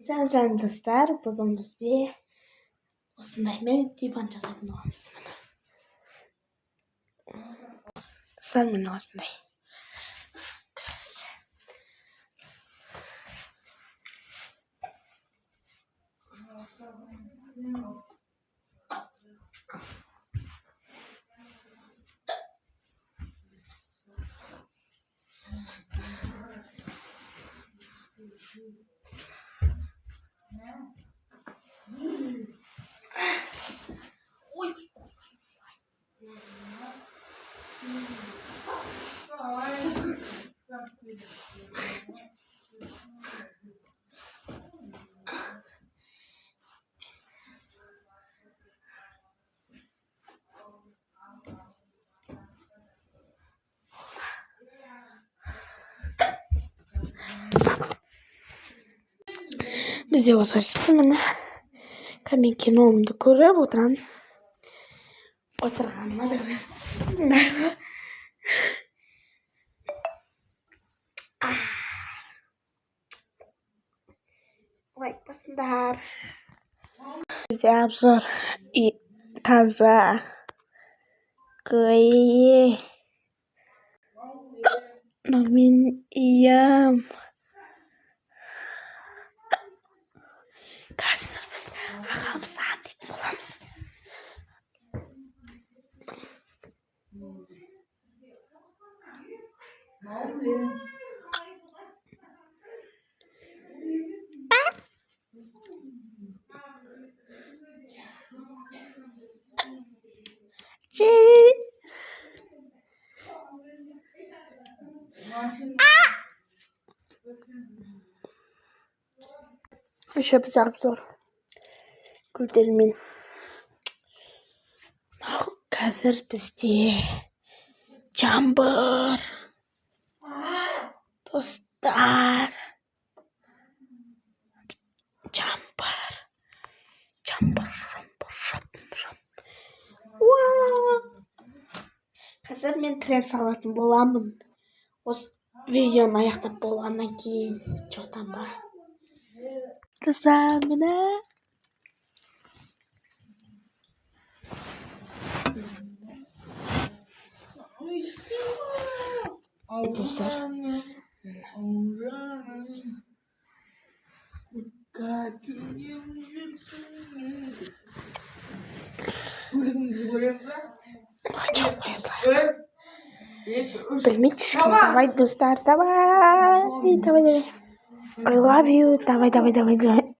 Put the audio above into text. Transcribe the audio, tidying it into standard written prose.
Сайн достар бүгін бізде осындай диван жасайтын боламыз. Достар міне осындай. Biz yavaş açtım mı? Kamin kinomda көріп отырғаныма да лайк басыңдар. Бізде обзор таза көй мен иям. Қазір біз ағамызды аңдитын боламыз. Еще біз обзор гүлдермен. Қазір бізде жамбыр достар. Жамбыр. Қазір мен тренд салатын боламын. Осы видеоны аяқтап болғаннан кейін жоқтан ба. Қызамына. Dostlar. Çok fazla. Bilmek için. Давай, dostlar. Давай. I love you. Давай.